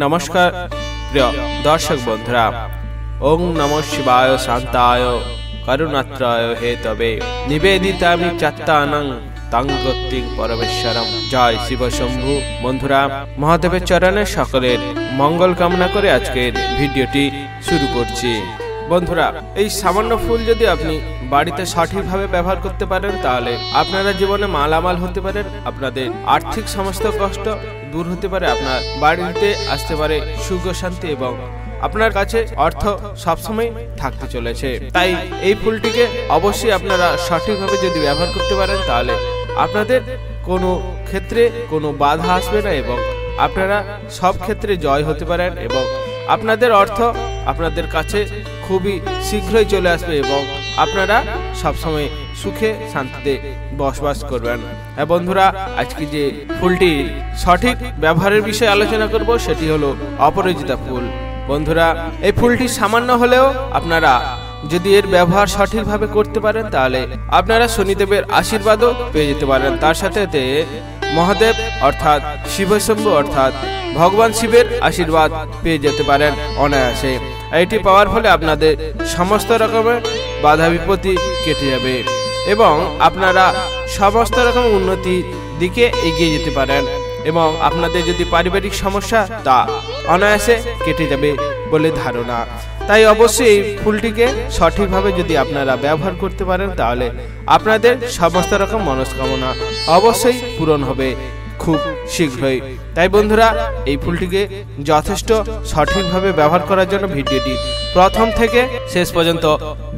নমস্কার প্রিয় দর্শক বন্ধুরা, ওং নমঃ শিবায় শান্তায় করুণাত্রায় হেতবে নিবেদিতামি চাত্তানং তং গতিং পরমেশ্বরম। জয় শিব শম্ভু। বন্ধুরা, মহাদেবের চরণে সকলের মঙ্গল কামনা করে আজকের ভিডিওটি শুরু করছি। বন্ধুরা, এই সামান্য ফুল যদি আপনি বাড়িতে সঠিকভাবে ব্যবহার করতে পারেন তাহলে আপনারা জীবনে মালামাল হতে পারেন, আপনাদের আর্থিক সমস্ত কষ্ট দূর হতে পারে, আপনার বাড়িতে আসতে পারে সুখ শান্তি এবং আপনার কাছে অর্থ সবসময় থাকতে চলেছে। তাই এই ফুলটিকে অবশ্যই আপনারা সঠিকভাবে যদি ব্যবহার করতে পারেন তাহলে আপনাদের কোনো ক্ষেত্রে কোনো বাধা আসবে না এবং আপনারা সব ক্ষেত্রে জয় হতে পারেন এবং আপনাদের অর্থ আপনাদের কাছে খুবই শীঘ্রই চলে আসবে এবং আপনারা সবসময় সুখে শান্তিতে বসবাস করবেন। হ্যাঁ বন্ধুরা, আজকে যে ফুলটির সঠিক ব্যবহারের বিষয়ে আলোচনা করব সেটি হলো অপরাজিতা ফুল। বন্ধুরা, এই ফুলটি সামান্য হলেও আপনারা যদি এর ব্যবহার সঠিকভাবে করতে পারেন তাহলে আপনারা শনিদেবের আশীর্বাদও পেয়ে যেতে পারেন। তার সাথে মহাদেব অর্থাৎ শিবশম্ভু অর্থাৎ ভগবান শিবের আশীর্বাদ পেয়ে যেতে পারেন অনায়াসে। এটি পাওয়ার ফলে আপনাদের সমস্ত রকমের বাধা বিপত্তি কেটে যাবে এবং আপনারা সমস্ত রকম উন্নতির দিকে এগিয়ে যেতে পারেন এবং আপনাদের যদি পারিবারিক সমস্যা তা অনায়াসে কেটে যাবে বলে ধারণা। তাই অবশ্যই এই ফুলটিকে সঠিকভাবে যদি আপনারা ব্যবহার করতে পারেন তাহলে আপনাদের সমস্ত রকম মনস্কামনা অবশ্যই পূরণ হবে খুব শীঘ্রই। তাই বন্ধুরা, এই ফুলটিকে যথেষ্ট সঠিকভাবে ব্যবহার করার জন্য ভিডিওটি প্রথম থেকে শেষ পর্যন্ত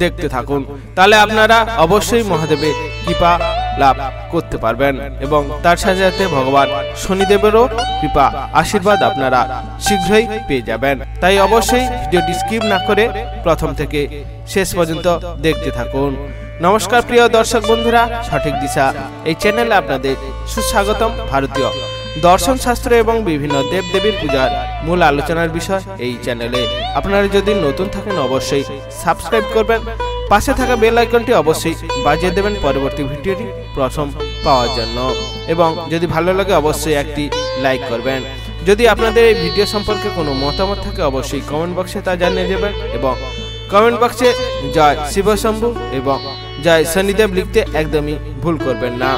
দেখতে থাকুন, তাহলে আপনারা অবশ্যই মহাদেবের কৃপা লাভ করতে পারবেন এবং তার সাথে সাথে ভগবান শনিদেবেরও কৃপা আশীর্বাদ আপনারা শীঘ্রই পেয়ে যাবেন। তাই অবশ্যই ভিডিওটি স্কিপ না করে প্রথম থেকে শেষ পর্যন্ত দেখতে থাকুন। নমস্কার প্রিয় দর্শক বন্ধুরা, সঠিক দিশা এই চ্যানেলে আপনাদের সুস্বাগতম। ভারতীয় দর্শন শাস্ত্র এবং বিভিন্ন দেবদেবীর পূজার মূল আলোচনার বিষয় এই চ্যানেলে আপনারা যদি নতুন থাকেন অবশ্যই সাবস্ক্রাইব করবেন, পাশে থাকা বেল আইকনটি অবশ্যই বাজিয়ে দেবেন পরবর্তী ভিডিওটি প্রথম পাওয়ার জন্য এবং যদি ভালো লাগে অবশ্যই একটি লাইক করবেন। যদি আপনাদের এই ভিডিও সম্পর্কে কোনো মতামত থাকে অবশ্যই কমেন্ট বক্সে তা জানিয়ে দেবেন এবং কমেন্ট বক্সে জয় শিব শম্ভু এবং জয় শনিদেব লিখতে একদমই ভুল করবেন না।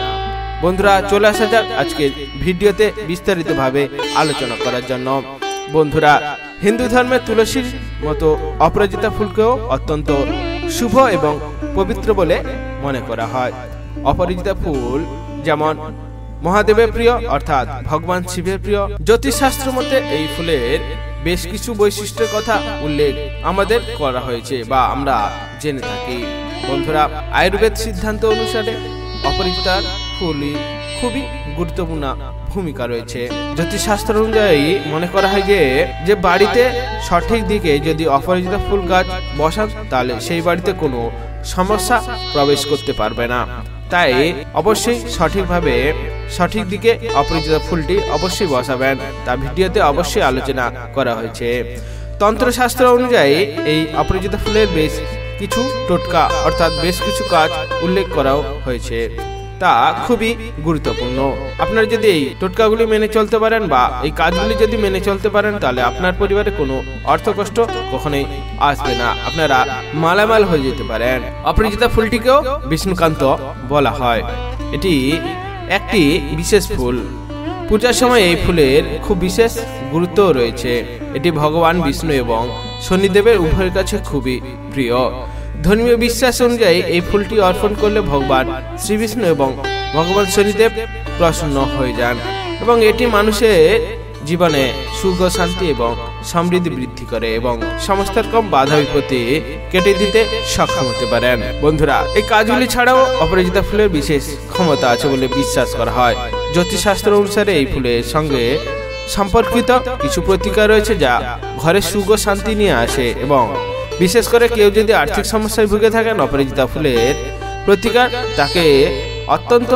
বন্ধুরা, চলে আসা যাক আজকের ভিডিওতে বিস্তারিতভাবে আলোচনা করার জন্য। বন্ধুরা, হিন্দু ধর্মে তুলসীর মতো অপরাজিতা ফুলকেও অত্যন্ত শুভ এবং পবিত্র বলে মনে করা হয়। অপরাজিতা ফুল যেমন মহাদেবের প্রিয় অর্থাৎ ভগবান শিবের প্রিয়, জ্যোতিষশাস্ত্র মতে এই ফুলের বেশ কিছু বৈশিষ্ট্যের কথা উল্লেখ আমাদের করা হয়েছে বা আমরা জেনে থাকি। বন্ধুরা, আয়ুর্বেদ সিদ্ধান্ত অনুসারে অপরাজিতার ফুলই খুবই গুরুত্বপূর্ণ ভূমিকা রয়েছে। জ্যোতিষশাস্ত্র অনুযায়ী মনে করা হয় যে বাড়িতে সঠিক দিকে যদি অপরাজিতা ফুল গাছ বসান তাহলে সেই বাড়িতে কোনো সমস্যা প্রবেশ করতে পারবে না। তাই অবশ্যই সঠিকভাবে সঠিক দিকে অপরাজিতা ফুলটি অবশ্যই বসাবেন, তা ভিডিওতে অবশ্যই আলোচনা করা হয়েছে। তন্ত্রশাস্ত্র অনুযায়ী এই অপরাজিতা ফুলের বেশ কিছু টোটকা অর্থাৎ বেশ কিছু কাজ উল্লেখ করাও হয়েছে, তা খুবই গুরুত্বপূর্ণ। আপনারা যদি এই টোটকাগুলি মেনে চলতে পারেন বা এই কাজগুলি যদি মেনে চলতে পারেন তাহলে আপনার পরিবারে কোনো অর্থকষ্ট কখনোই আসবে না, আপনারা মালামাল হয়ে যেতে পারেন। অপরাজিতা ফুলটিকেও বিষ্ণুকান্ত বলা হয়। এটি একটি বিশেষ ফুল। পূজার সময় এই ফুলের খুব বিশেষ গুরুত্ব রয়েছে। এটি ভগবান বিষ্ণু এবং শনিদেবের উভয়ের কাছে খুবই প্রিয়। ধর্মীয় বিশ্বাস অনুযায়ী এই ফুলটি অর্পণ করলে ভগবান শ্রী বিষ্ণু এবং ভগবান শনিদেব প্রসন্ন হয়ে যান এবং এটি মানুষের জীবনে সুখ শান্তি এবং সমৃদ্ধি বৃদ্ধি করে এবং সমস্ত রকম বাধা বিপত্তি কেটে দিতে সক্ষম হতে পারেন। বন্ধুরা, এই কাজগুলি ছাড়াও অপরাজিতা ফুলের বিশেষ ক্ষমতা আছে বলে বিশ্বাস করা হয়। জ্যোতিষশাস্ত্র অনুসারে এই ফুলের সঙ্গে সম্পর্কিত কিছু প্রতিকার রয়েছে যা ঘরে সুখ শান্তি নিয়ে আসে এবং বিশেষ করে কেউ যদি আর্থিক সমস্যায় ভুগে থাকেন অপরাজিতা ফুলের প্রতিকার তাকে অত্যন্ত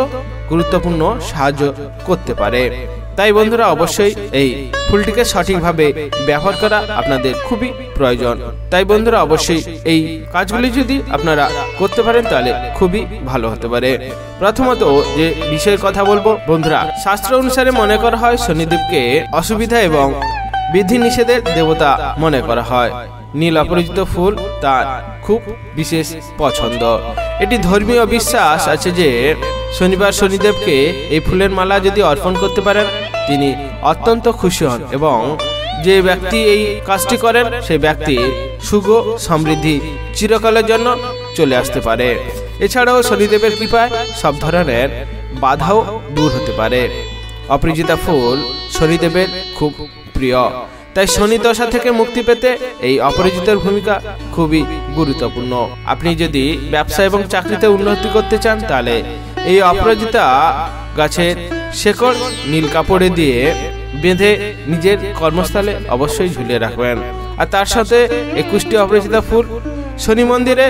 গুরুত্বপূর্ণ সাহায্য করতে পারে। তাই বন্ধুরা, অবশ্যই এই ফুলটিকে সঠিকভাবে ব্যবহার করা আপনাদের খুবই প্রয়োজন। তাই বন্ধুরা, অবশ্যই এই কাজগুলি যদি আপনারা করতে পারেন তাহলে খুবই ভালো হতে পারে। প্রথমত যে বিষয়ের কথা বলবো বন্ধুরা, শাস্ত্র অনুসারে মনে করা হয় শনিদেবকে অসুবিধা এবং বিধিনিষেধের দেবতা মনে করা হয়। নীল অপরাজিত ফুল তার খুব বিশেষ পছন্দ। এটি ধর্মীয় বিশ্বাস আছে যে শনিবার শনিদেবকে এই ফুলের মালা যদি অর্পণ করতে পারেন তিনি অত্যন্ত খুশি হন এবং যে ব্যক্তি এই কাজটি করেন সেই ব্যক্তি সুখ সমৃদ্ধি চিরকালের জন্য চলে আসতে পারে। এছাড়াও শনিদেবের কৃপায় সব ধরনের বাধাও দূর হতে পারে। অপরাজিতা ফুল শনিদেবের খুব প্রিয়, তাই শনি দশা থেকে মুক্তি পেতে এই অপরাজিতার ভূমিকা খুবই গুরুত্বপূর্ণ। আপনি যদি ব্যবসা এবং চাকরিতে উন্নতি করতে চান তাহলে এই অপরাজিতা গাছের শেকড় নীল কাপড়ে দিয়ে বেঁধে নিজের কর্মস্থলে অবশ্যই ঝুলিয়ে রাখবেন। আর তার সাথে 21টি অপরাজিতা ফুল শনি মন্দিরে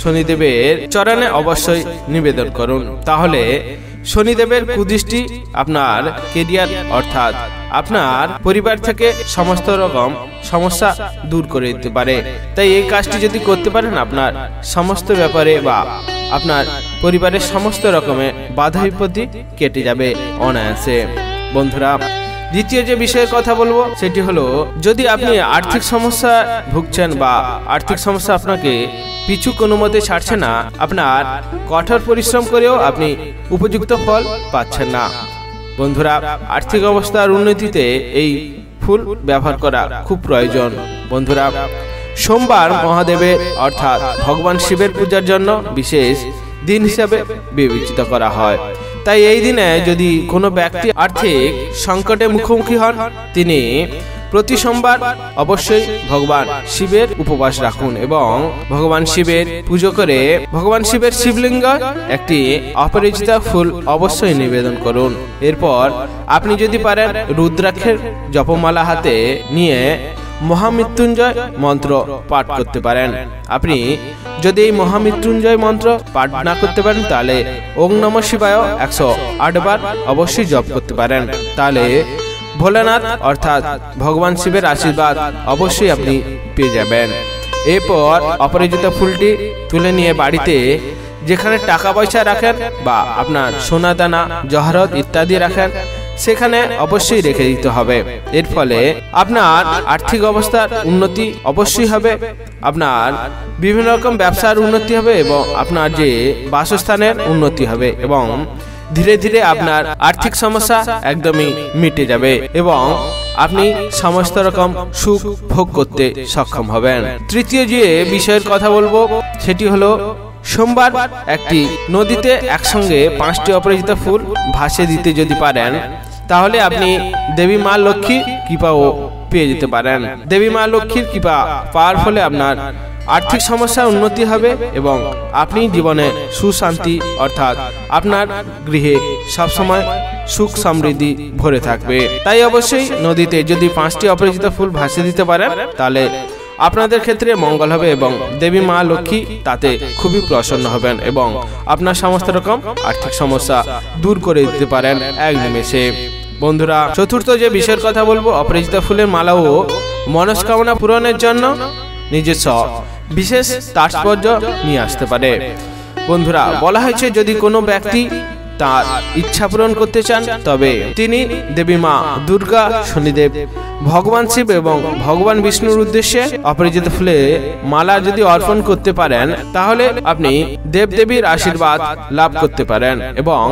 শনিদেবের চরণে অবশ্যই নিবেদন করুন। তাহলে শনিদেবের কুদৃষ্টি আপনার কেরিয়ার অর্থাৎ আপনার পরিবার থেকে সমস্ত রকম সমস্যা দূর করে দিতে পারে। তাই এই কাজটি যদি করতে পারেন আপনার সমস্ত ব্যাপারে বা আপনার পরিবারের সমস্ত রকমের বাধা বিপত্তি কেটে যাবে অনায়াসে। বন্ধুরা, দ্বিতীয় যে বিষয়ের কথা বলবো সেটি হলো, যদি আপনি আর্থিক সমস্যা ভুগছেন বা আর্থিক সমস্যা আপনাকে পিছু কোনো মতে ছাড়ছে না, আপনার কঠোর পরিশ্রম করেও আপনি উপযুক্ত ফল পাচ্ছেন না, বন্ধুরা, আর্থিক অবস্থার উন্নতিতে এই ফুল ব্যবহার করা খুব প্রয়োজন। বন্ধুরা, সোমবার মহাদেবের অর্থাৎ ভগবান শিবের পূজার জন্য বিশেষ দিন হিসাবে বিবেচিত করা হয়। তাই এই দিনে যদি কোনো ব্যক্তি আর্থিক সংকটে মুখোমুখি হন তিনি প্রতি সোমবার অবশ্যই ভগবান শিবের উপবাস রাখুন এবং ভগবান শিবের পুজো করে ভগবান শিবের শিবলিঙ্গ একটি অপরাজিতা ফুল অবশ্যই নিবেদন করুন। এরপর আপনি যদি পারেন রুদ্রাক্ষের জপমালা হাতে নিয়ে মহামৃত্যুঞ্জয় মন্ত্র পাঠ করতে পারেন। আপনি যদি এই মহামৃত্যুঞ্জয় মন্ত্র পাঠ না করতে পারেন তাহলে ওং নমঃ শিবায় 108 বার অবশ্যই জপ করতে পারেন। তাহলে ভোলানাথ অর্থাৎ ভগবান শিবের আশীর্বাদ অবশ্যই আপনি পেয়ে যাবেন। এরপর অপরাজিতা ফুলটি তুলে নিয়ে বাড়িতে যেখানে টাকা পয়সা রাখেন বা আপনার সোনা দানা জহরত ইত্যাদি রাখেন সেখানে অবশ্যই রেখে দিতে হবে। এর ফলে আপনার আর্থিক অবস্থার উন্নতি অবশ্যই হবে, আপনার বিভিন্ন রকম ব্যবসার উন্নতি হবে এবং আপনার যে বাসস্থানের উন্নতি হবে এবং ধীরে ধীরে আপনার আর্থিক সমস্যা একদমই মিটে যাবে এবং আপনি সমস্ত রকম সুখ ভোগ করতে সক্ষম হবেন। তৃতীয় যে বিষয়ের কথা বলবো সেটি হলো, সোমবার একটি নদীতে একসঙ্গে 5টি অপরাজিতা ফুল ভাসিয়ে দিতে যদি পারেন তাহলে আপনি দেবী মা লক্ষ্মীর কৃপাও পেয়ে যেতে পারেন। দেবী মা লক্ষ্মীর কৃপা পাওয়ার ফলে আপনার আর্থিক সমস্যার উন্নতি হবে এবং আপনি জীবনে সুশান্তি অর্থাৎ আপনার গৃহে সবসময় সুখ সমৃদ্ধি ভরে থাকবে। তাই অবশ্যই নদীতে যদি 5টি অপরাজিতা ফুল ভাসিয়ে দিতে পারেন তাহলে আপনাদের ক্ষেত্রে মঙ্গল হবে এবং দেবী মা লক্ষ্মী তাতে খুবই প্রসন্ন হবেন এবং আপনার সমস্ত রকম আর্থিক সমস্যা দূর করে দিতে পারেন এক নিমেষে। বন্ধুরা, চতুর্থ যে বিষয়ের কথা বলবো, অপরাজিতা ফুলের মালাও মনস্কামনা পূরণের জন্য নিজস্ব বিশেষ তাৎপর্য নিয়ে আসতে পারে। বন্ধুরা, বলা হয়েছে যদি কোনো ব্যক্তি তার ইচ্ছা পূরণ করতে চান তবে তিনি দেবী মা দুর্গা, শনিদেব, ভগবান শিব এবং ভগবান বিষ্ণুর উদ্দেশ্যে অপরাজিতা ফুলে মালা যদি অর্পণ করতে পারেন তাহলে আপনি দেবদেবীর আশীর্বাদ লাভ করতে পারেন এবং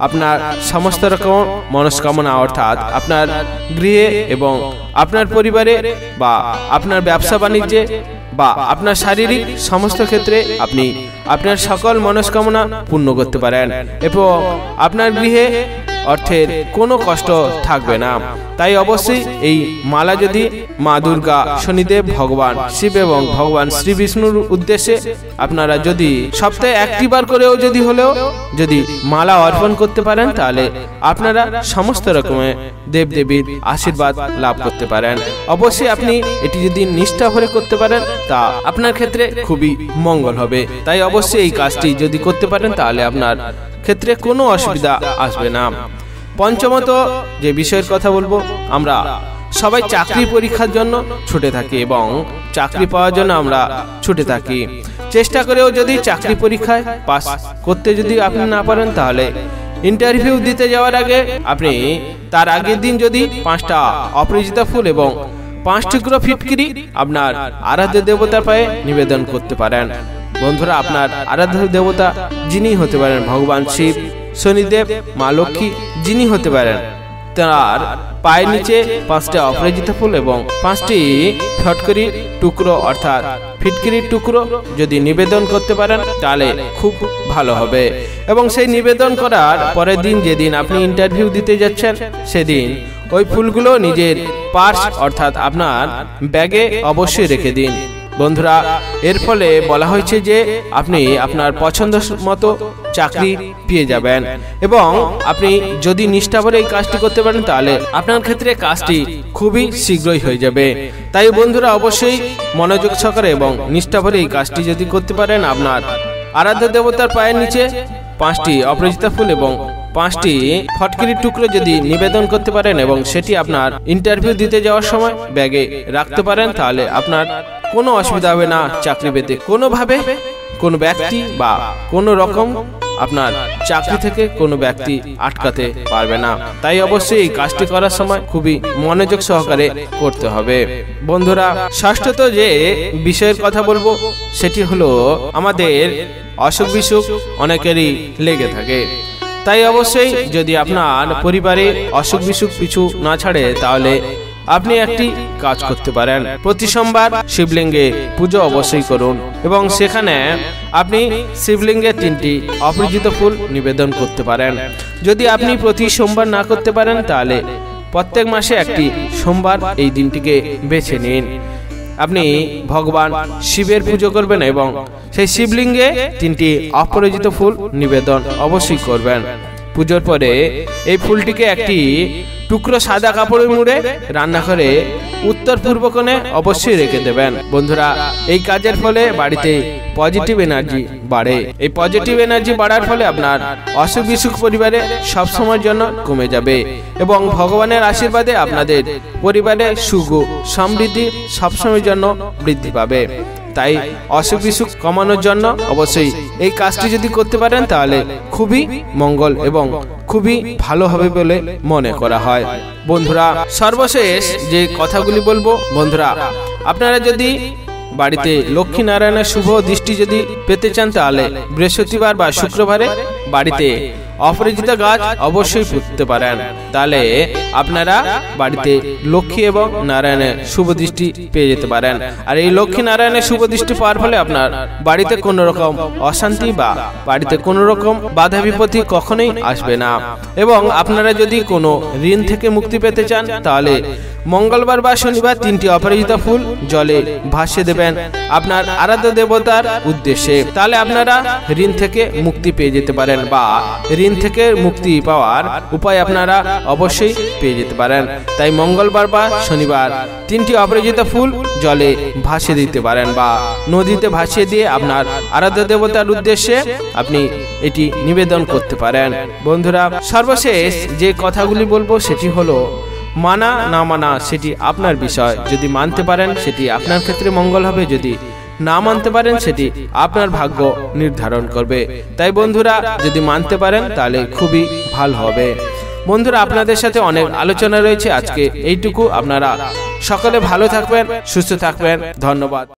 আপনার সমস্ত রকম মনস্কামনা অর্থাৎ আপনার গৃহে এবং আপনার পরিবারে বা আপনার ব্যবসা বাণিজ্যে বা আপনার শারীরিক সমস্ত ক্ষেত্রে আপনি আপনার সকল মনস্কামনা পূর্ণ করতে পারেন এবং আপনার গৃহে অর্থের কোনো কষ্ট থাকবে না। তাই অবশ্যই এই মালা যদি মা দুর্গা, শনিদেব, ভগবান শিব এবং ভগবান শ্রী বিষ্ণুর উদ্দেশ্যে আপনারা যদি সপ্তাহে 1টি বার করেও যদি মালা অর্পণ করতে পারেন তাহলে আপনারা সমস্ত রকমের দেবদেবীর আশীর্বাদ লাভ করতে পারেন। অবশ্যই আপনি এটি যদি নিষ্ঠা ভরে করতে পারেন তা আপনার ক্ষেত্রে খুবই মঙ্গল হবে। তাই অবশ্যই এই কাজটি যদি করতে পারেন তাহলে আপনার ক্ষেত্রে কোনো অসুবিধা আসবে না। পঞ্চমত যে বিষয়ের কথা বলবো, আমরা সবাই চাকরি পরীক্ষার জন্য ছুটে থাকি এবং চাকরি পাওয়ার জন্য আমরা ছুটে থাকি। চেষ্টা করেও যদি চাকরি পরীক্ষায় পাস করতে যদি আপনি না পারেন তাহলে ইন্টারভিউ দিতে যাওয়ার আগে আপনি তার আগের দিন যদি 5টা অপরাজিতা ফুল এবং 5 টুকরো ফিটকিরি আপনার আরাধ্য দেবতার পায়ে নিবেদন করতে পারেন। বন্ধুরা, আপনার আরাধ্য দেবতা যিনি হতে পারেন ভগবান শিব, শনিদেব, মা লক্ষ্মী যিনি হতে পারেন, তার পায়ের নিচে 5টা অপরাজিতা ফুল এবং 5টি ফটকরির টুকরো অর্থাৎ ফিটকিরির টুকরো যদি নিবেদন করতে পারেন তাহলে খুব ভালো হবে। এবং সেই নিবেদন করার পরের দিন, যেদিন আপনি ইন্টারভিউ দিতে যাচ্ছেন, সেদিন ওই ফুলগুলো নিজের পার্স অর্থাৎ আপনার ব্যাগে অবশ্যই রেখে দিন। বন্ধুরা, এর ফলে বলা হয়েছে যে আপনি আপনার পছন্দ মতো চাকরি পেয়ে যাবেন এবং আপনি যদি নিষ্ঠা ভরে এই কাজটি করতে পারেন তাহলে আপনার ক্ষেত্রে কাজটি খুবই শীঘ্রই হয়ে যাবে। তাই বন্ধুরা, অবশ্যই মনোযোগ সহকারে এবং নিষ্ঠা ভরে এই কাজটি যদি করতে পারেন, আপনার আরাধ্য দেবতার পায়ের নিচে 5টি অপরাজিতা ফুল এবং 5টি ফটকিরির টুকরো যদি নিবেদন করতে পারেন এবং সেটি আপনার ইন্টারভিউ দিতে যাওয়ার সময় ব্যাগে রাখতে পারেন, তাহলে আপনার কোনো অসুবিধা হবে না চাকরি পেতে। কোনোভাবে কোনো ব্যক্তি বা কোনো রকম আপনার চাকরি থেকে কোনো ব্যক্তি আটকাতে পারবে না। তাই অবশ্যই এই কাজটি করার সময় খুবই মনোযোগ সহকারে করতে হবে। বন্ধুরা, ষষ্ঠত যে বিষয়ের কথা বলবো সেটি হলো আমাদের অসুখ বিসুখ অনেকেরই লেগে থাকে। তাই অবশ্যই যদি আপনার পরিবারে অসুখ বিসুখ পিছু না ছাড়ে তাহলে আপনি একটি কাজ করতে পারেন। প্রতি সোমবার শিবলিঙ্গে পুজো অবশ্যই করুন এবং সেখানে আপনি শিবলিঙ্গে 3টি অপরাজিত ফুল নিবেদন করতে পারেন। যদি আপনি প্রতি সোমবার না করতে পারেন তাহলে প্রত্যেক মাসে একটি সোমবার এই দিনটিকে বেছে নিন। আপনি ভগবান শিবের পুজো করবেন এবং সেই শিবলিঙ্গে 3টি অপরাজিত ফুল নিবেদন অবশ্যই করবেন। পুজোর পরে এই ফুলটিকে একটি টুকরো সাদা কাপড়ে মুড়ে রান্না করে উত্তর পূর্ব কোণে অবশ্যই রেখে দেবেন। বন্ধুরা, এই কাজের ফলে বাড়িতে পজিটিভ এনার্জি বাড়ে। এই পজিটিভ এনার্জি বাড়ার ফলে আপনার অসুখ বিসুখ পরিবারে সব সময়ের জন্য কমে যাবে এবং ভগবানের আশীর্বাদে আপনাদের পরিবারে সুখ সমৃদ্ধি সবসময়ের জন্য বৃদ্ধি পাবে। তাই অসুখ বিসুখ কমানোর জন্য অবশ্যই এই কাজটি যদি করতে পারেন তাহলে খুবই মঙ্গল এবং খুবই ভালো হবে বলে মনে করা হয়। বন্ধুরা, সর্বশেষ যে কথাগুলি বলবো, বন্ধুরা আপনারা যদি বাড়িতে লক্ষ্মী নারায়ণের শুভ দৃষ্টি যদি পেতে চান তাহলে বৃহস্পতিবার বা শুক্রবারে বাড়িতে অপরাজিতা গাছ অবশ্যই পুঁততে পারেন। তাহলে আপনারা বাড়িতে লক্ষ্মী এবং নারায়ণের শুভ দৃষ্টি পেয়ে যেতে পারেন। আর এই লক্ষ্মী নারায়ণের শুভ দৃষ্টি পাওয়ার ফলে আপনার বাড়িতে কোনো রকম অশান্তি বা বাড়িতে কোনো রকম বাধা বিপত্তি কখনোই আসবে না। এবং আপনারা যদি কোনো ঋণ থেকে মুক্তি পেতে চান তাহলে মঙ্গলবার বা শনিবার 3টি অপরাজিতা ফুল জলে ভাসিয়ে দেবেন আপনার আরাধ্য দেবতার উদ্দেশ্যে। তাহলে আপনারা ঋণ থেকে মুক্তি পেয়ে যেতে পারেন বা ঋণ থেকে মুক্তি পাওয়ার উপায় আপনারা অবশ্যই পেয়ে যেতে পারেন। তাই মঙ্গলবার বা শনিবার 3টি অপরাজিতা ফুল জলে ভাসিয়ে দিতে পারেন বা নদীতে ভাসিয়ে দিয়ে আপনার আরাধ্য দেবতার উদ্দেশ্যে আপনি এটি নিবেদন করতে পারেন। বন্ধুরা, সর্বশেষ যে কথাগুলি বলবো সেটি হলো মানা না মানা সেটি আপনার বিষয়। যদি মানতে পারেন সেটি আপনার ক্ষেত্রে মঙ্গল হবে, যদি না মানতে পারেন সেটি আপনার ভাগ্য নির্ধারণ করবে। তাই বন্ধুরা, যদি মানতে পারেন তাহলে খুবই ভালো হবে। বন্ধুরা, আপনাদের সাথে অনেক আলোচনা রয়েছে, আজকে এইটুকু। আপনারা সকলে ভালো থাকবেন, সুস্থ থাকবেন। ধন্যবাদ।